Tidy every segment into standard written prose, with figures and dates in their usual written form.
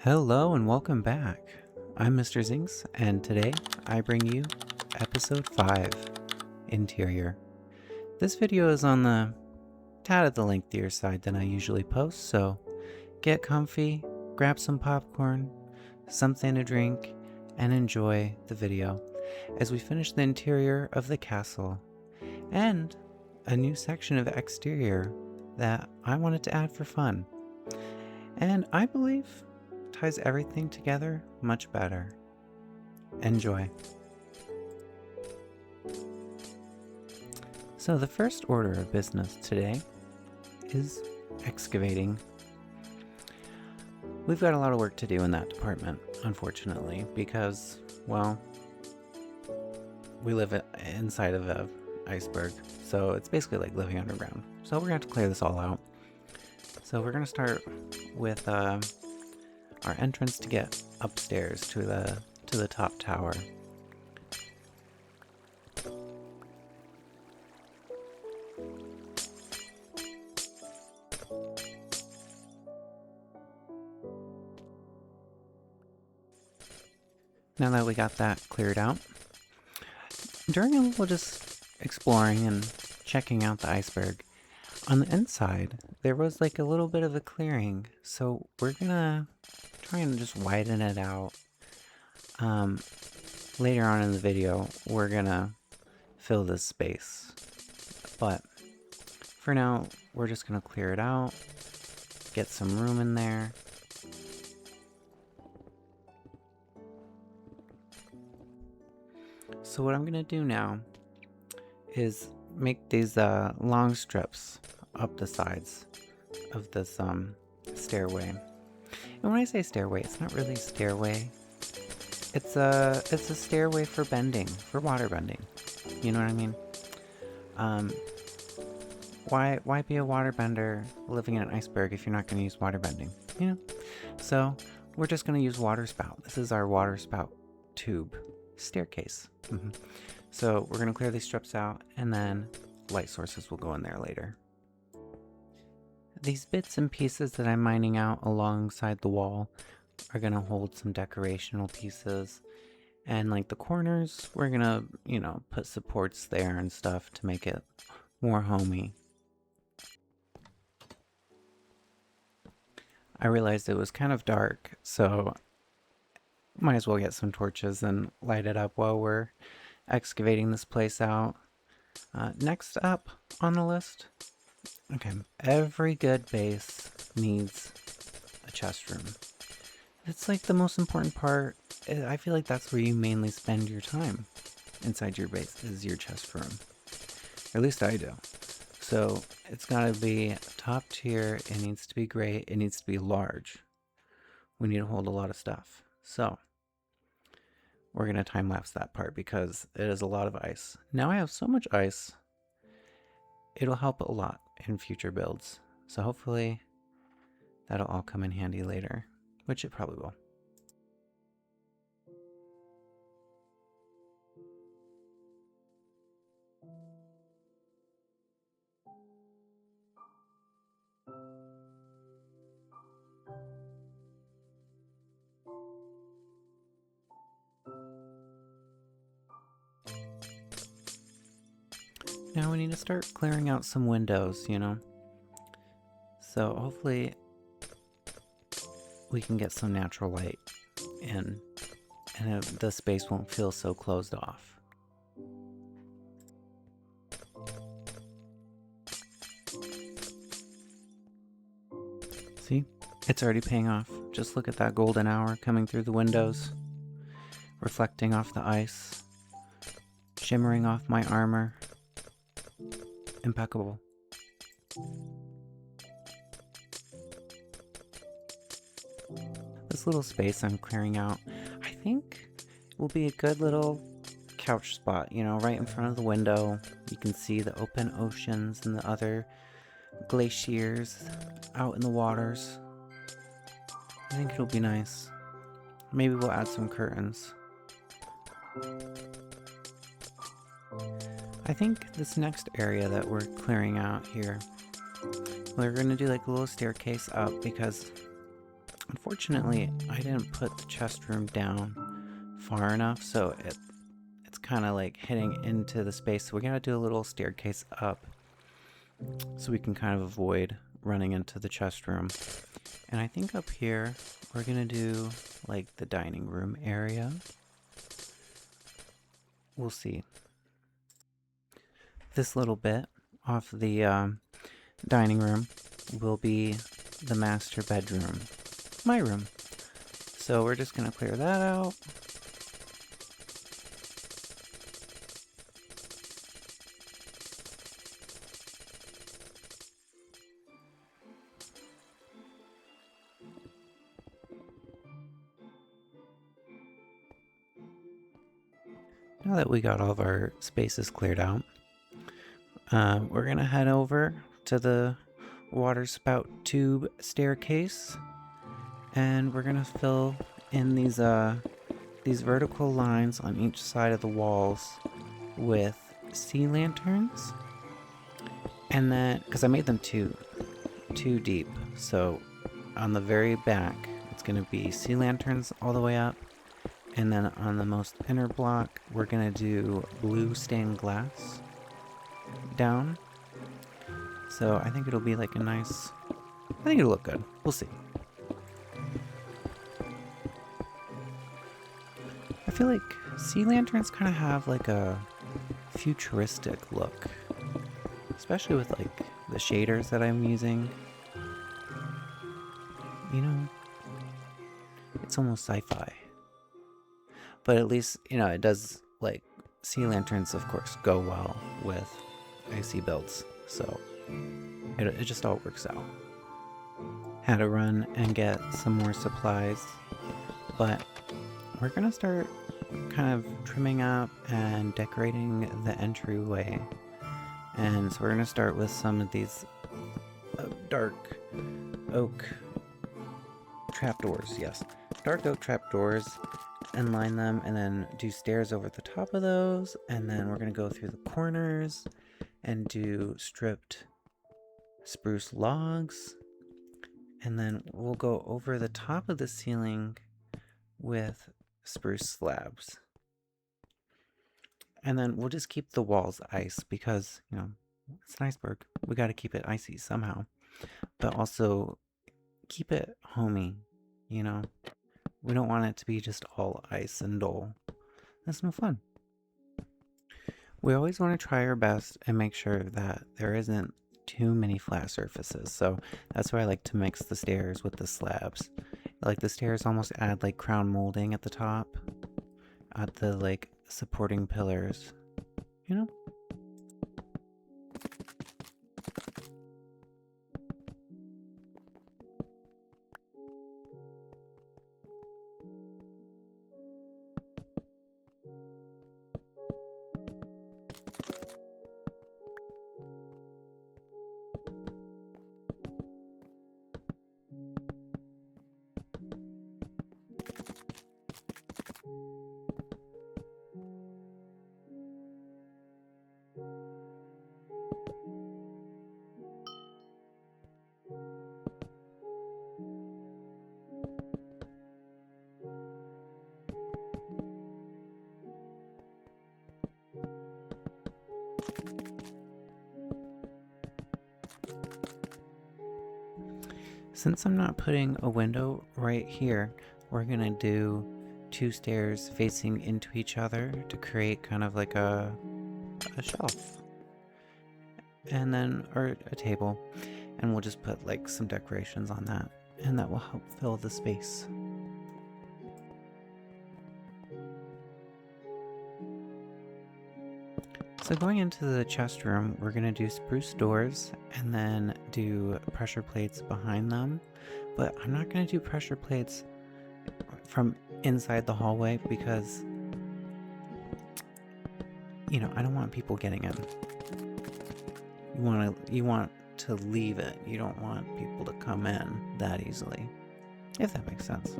Hello and welcome back. I'm MrZinkz, and today I bring you episode 5, Interior. This video is on the tad of the lengthier side than I usually post, so get comfy, grab some popcorn, something to drink, and enjoy the video as we finish the interior of the castle and a new section of exterior that I wanted to add for fun. And I believe ties everything together much better. Enjoy. So the first order of business today is excavating. We've got a lot of work to do in that department, unfortunately, because, well, we live inside of an iceberg, so it's basically like living underground. So we're gonna have to clear this all out. So we're gonna start with our entrance to get upstairs to the top tower. Now that we got that cleared out, during a little just exploring and checking out the iceberg, on the inside there was like a little bit of a clearing, so we're gonna try and just widen it out. Later on in the video we're gonna fill this space, but for now we're just gonna clear it out, get some room in there. So what I'm gonna do now is make these long strips up the sides of this stairway. And when I say stairway, it's not really a stairway. It's a stairway for bending, for water bending. You know what I mean? Why be a waterbender living in an iceberg if you're not going to use water bending? You know? So we're just going to use water spout. This is our water spout tube staircase. So we're going to clear these strips out, and then light sources will go in there later. These bits and pieces that I'm mining out alongside the wall are going to hold some decorational pieces, and like the corners, we're going to, you know, put supports there and stuff to make it more homey. I realized it was kind of dark, so might as well get some torches and light it up while we're excavating this place out. Next up on the list, okay, every good base needs a chest room. It's like the most important part. I feel like that's where you mainly spend your time inside your base, is your chest room. Or at least I do. So it's gotta be top tier, it needs to be great, it needs to be large. We need to hold a lot of stuff. So we're gonna time lapse that part because it is a lot of ice. Now I have so much ice, it'll help a lot in future builds. So hopefully that'll all come in handy later, which it probably will. Now we need to start clearing out some windows, you know? So hopefully we can get some natural light in, and the space won't feel so closed off. See? It's already paying off. Just look at that golden hour coming through the windows, reflecting off the ice, shimmering off my armor. Impeccable. This little space I'm clearing out, I think, will be a good little couch spot, you know, right in front of the window. You can see the open oceans and the other glaciers out in the waters. I think it'll be nice. Maybe we'll add some curtains. I think this next area that we're clearing out here, we're going to do like a little staircase up because Unfortunately, I didn't put the chest room down far enough, so it's kind of like hitting into the space. So we gotta do a little staircase up so we can kind of avoid running into the chest room. And I think up here we're gonna do like the dining room area. We'll see. This little bit off the dining room will be the master bedroom, my room. So we're just gonna clear that out. Now that we got all of our spaces cleared out, we're gonna head over to the water spout tube staircase, and we're gonna fill in these vertical lines on each side of the walls with sea lanterns. And then, because I made them too deep, so on the very back it's gonna be sea lanterns all the way up. And then on the most inner block, we're gonna do blue stained glass down. So I think it'll be like a nice, I think it'll look good. We'll see. I feel like sea lanterns kind of have like a futuristic look, especially with like the shaders that I'm using. You know, it's almost sci-fi. But at least, you know, it does, like, sea lanterns, of course, go well with icy builds. So it just all works out. Had to run and get some more supplies. But we're going to start kind of trimming up and decorating the entryway. And so we're going to start with some of these dark oak trapdoors. Yes, dark oak trapdoors. And line them, and then do stairs over the top of those, and then we're gonna go through the corners and do stripped spruce logs, and then we'll go over the top of the ceiling with spruce slabs. And then we'll just keep the walls ice because, you know, it's an iceberg. We gotta keep it icy somehow, but also keep it homey, you know? We don't want it to be just all ice and dull. That's no fun. We always want to try our best and make sure that there isn't too many flat surfaces. So that's why I like to mix the stairs with the slabs. Like the stairs almost add like crown molding at the top, at the like supporting pillars, you know? Since I'm not putting a window right here, we're gonna do two stairs facing into each other to create kind of like a shelf. And then, or a table. And we'll just put like some decorations on that. And that will help fill the space. So going into the chest room, we're going to do spruce doors and then do pressure plates behind them. But I'm not going to do pressure plates from inside the hallway because, you know, I don't want people getting in. You want to leave it. You don't want people to come in that easily, if that makes sense.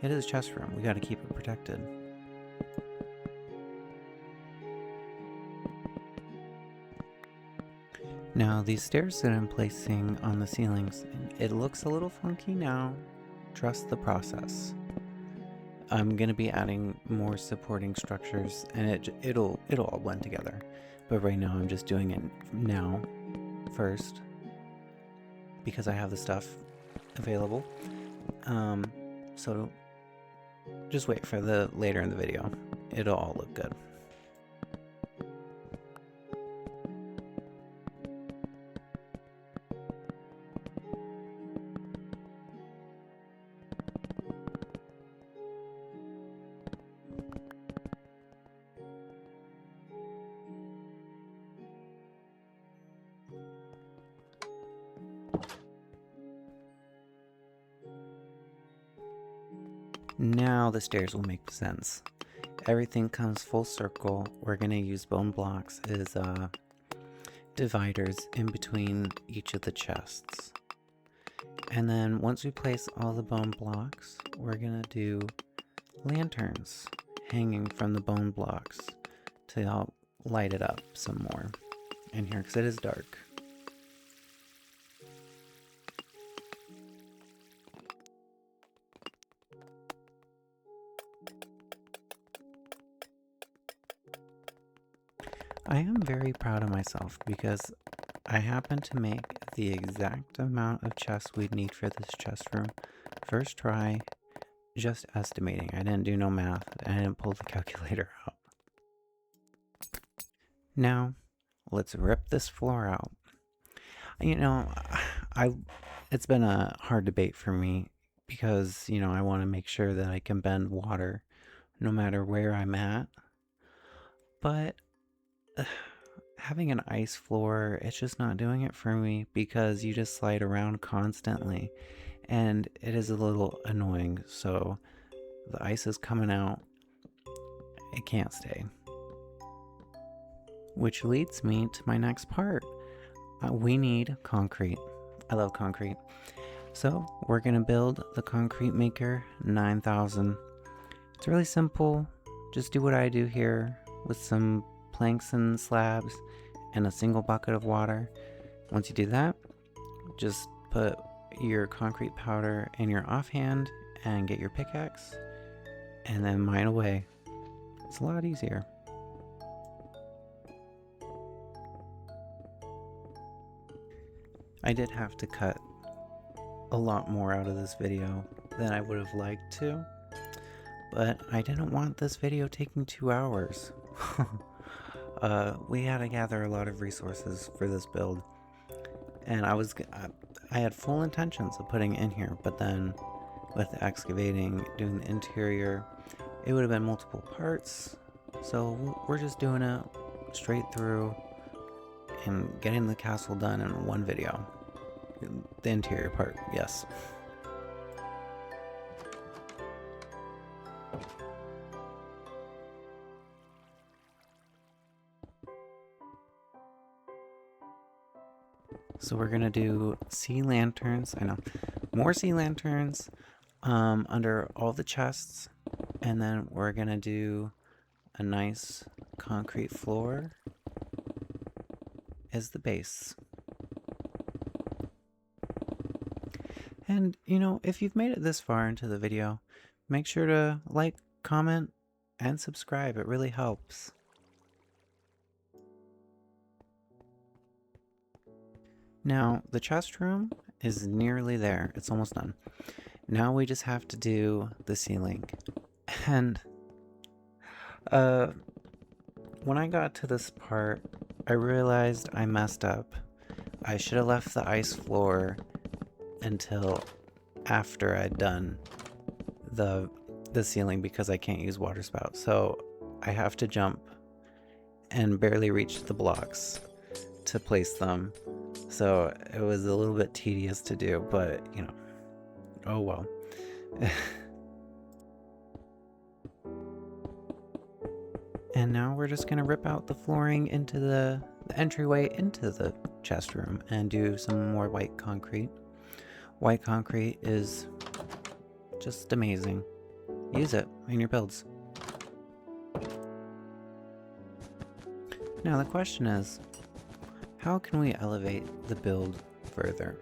It is a chest room. We got to keep it protected. Now these stairs that I'm placing on the ceilings, it looks a little funky now, trust the process. I'm gonna be adding more supporting structures, and it'll all blend together. But right now I'm just doing it now first because I have the stuff available. So just wait for the later in the video. It'll all look good. Now the stairs will make sense. Everything comes full circle. We're gonna use bone blocks as dividers in between each of the chests. And then once we place all the bone blocks, we're gonna do lanterns hanging from the bone blocks to help light it up some more in here because it is dark. I am very proud of myself because I happened to make the exact amount of chests we'd need for this chest room. First try, just estimating. I didn't do no math. I didn't pull the calculator out. Now, let's rip this floor out. You know, it's been a hard debate for me because, you know, I want to make sure that I can bend water no matter where I'm at. But having an ice floor, it's just not doing it for me because you just slide around constantly and it is a little annoying. So the ice is coming out, it can't stay. Which leads me to my next part. We need concrete. I love concrete. So we're gonna build the concrete maker 9000. It's really simple. Just do what I do here with some planks and slabs and a single bucket of water. Once you do that, just put your concrete powder in your offhand and get your pickaxe and then mine away. It's a lot easier. I did have to cut a lot more out of this video than I would have liked to, but I didn't want this video taking 2 hours. We had to gather a lot of resources for this build, and I had full intentions of putting it in here, but then with the excavating, doing the interior, it would have been multiple parts, so we're just doing it straight through and getting the castle done in one video. The interior part, yes. So we're gonna do sea lanterns, I know, more sea lanterns under all the chests, and then we're gonna do a nice concrete floor as the base. And, you know, if you've made it this far into the video, make sure to like, comment, and subscribe. It really helps. Now, the chest room is nearly there. It's almost done. Now we just have to do the ceiling. And when I got to this part, I realized I messed up. I should have left the ice floor until after I'd done the ceiling because I can't use water spout. So I have to jump and barely reach the blocks to place them. So it was a little bit tedious to do, but you know, oh well. And now we're just gonna rip out the flooring into the entryway into the chest room and do some more white concrete. White concrete is just amazing. Use it in your builds. Now the question is, how can we elevate the build further?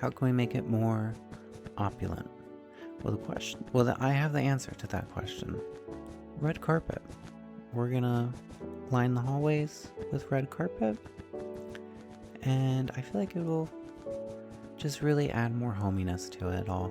How can we make it more opulent? Well, I have the answer to that question. Red carpet. We're gonna line the hallways with red carpet, and I feel like it will just really add more hominess to it all.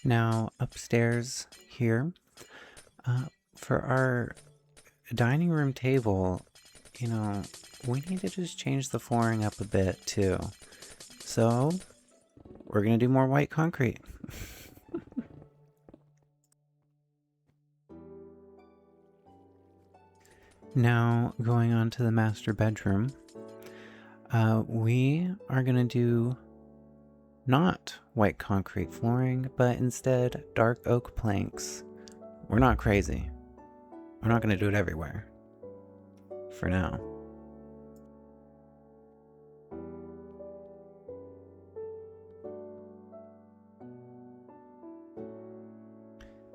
Now upstairs here, for our dining room table, you know, we need to just change the flooring up a bit too. So we're gonna do more white concrete. Now going on to the master bedroom, we are gonna do not white concrete flooring, but instead dark oak planks. We're not crazy. We're not gonna do it everywhere. For now.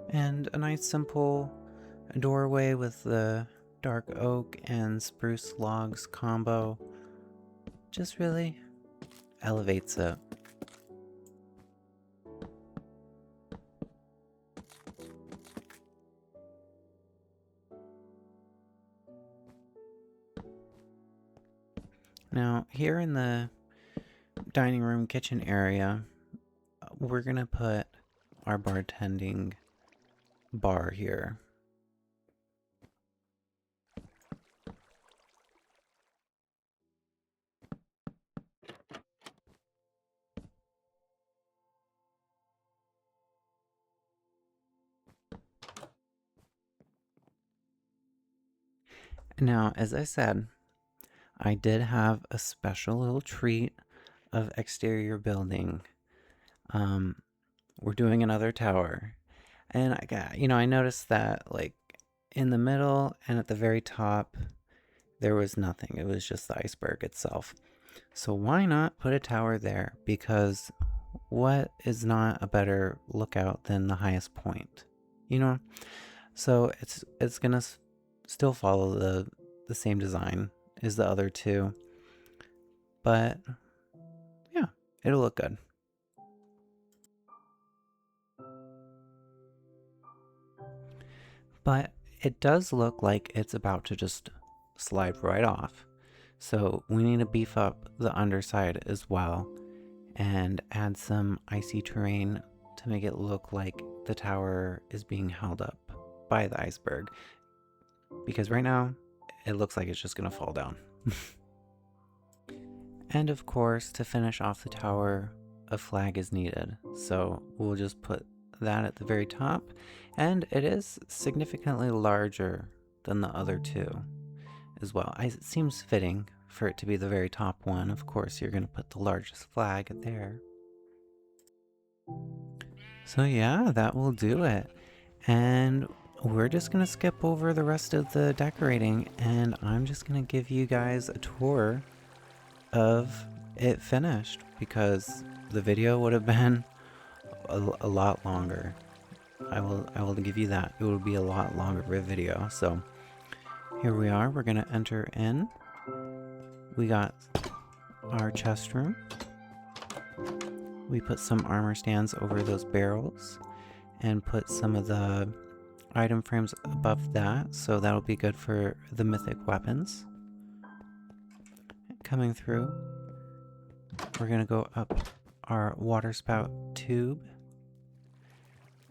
And a nice simple doorway with the dark oak and spruce logs combo just really elevates it. Now, here in the dining room kitchen area, we're gonna put our bartending bar here. Now, as I said, I did have a special little treat of exterior building. We're doing another tower. And I noticed that like in the middle and at the very top, there was nothing. It was just the iceberg itself. So why not put a tower there? Because what is not a better lookout than the highest point? You know? So it's gonna still follow the same design as the other two. But yeah, it'll look good. But it does look like it's about to just slide right off. So we need to beef up the underside as well and add some icy terrain to make it look like the tower is being held up by the iceberg. Because right now, it looks like it's just gonna fall down. And of course, to finish off the tower, a flag is needed. So we'll just put that at the very top, and it is significantly larger than the other two as well. It seems fitting for it to be the very top one. Of course, you're going to put the largest flag there. So yeah, that will do it. And we're just going to skip over the rest of the decorating, and I'm just going to give you guys a tour of it finished, because the video would have been a lot longer. I will give you that. It will be a lot longer of a video. So here we are. We're gonna enter in. We got our chest room. We put some armor stands over those barrels and put some of the item frames above that, so that'll be good for the mythic weapons. Coming through, we're gonna go up our water spout tube.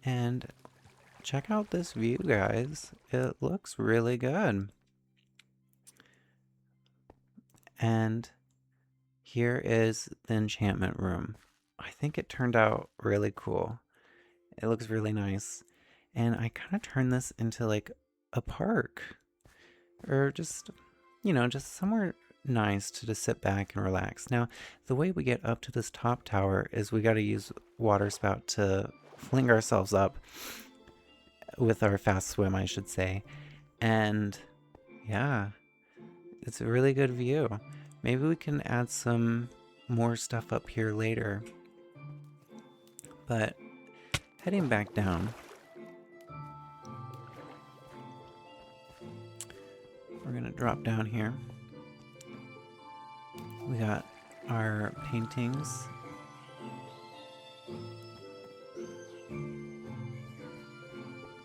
And check out this view, guys. It looks really good. And here is the enchantment room. I think it turned out really cool. It looks really nice. And I kind of turned this into like a park. Or just, just somewhere nice to just sit back and relax. Now, the way we get up to this top tower is we got to use water spout to fling ourselves up with our fast swim, I should say. And yeah, it's a really good view. Maybe we can add some more stuff up here later. But heading back down, we're gonna drop down here. We got our paintings.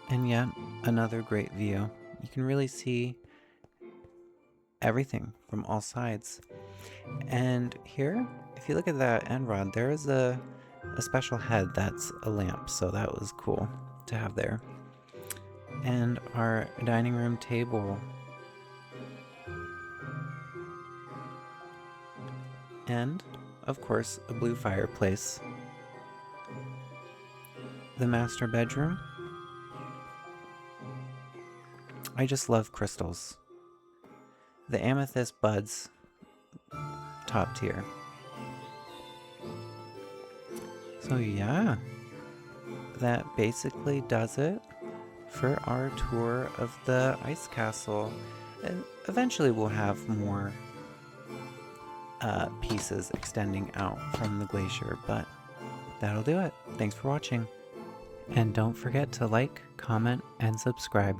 And yet another great view. You can really see everything from all sides. And here, if you look at that end rod, there is a special head that's a lamp, so that was cool to have there. And our dining room table. And, of course, a blue fireplace. The master bedroom. I just love crystals. The amethyst buds, top tier. So yeah, that basically does it for our tour of the ice castle. And eventually we'll have more pieces extending out from the glacier, but that'll do it. Thanks for watching. And don't forget to like, comment, and subscribe.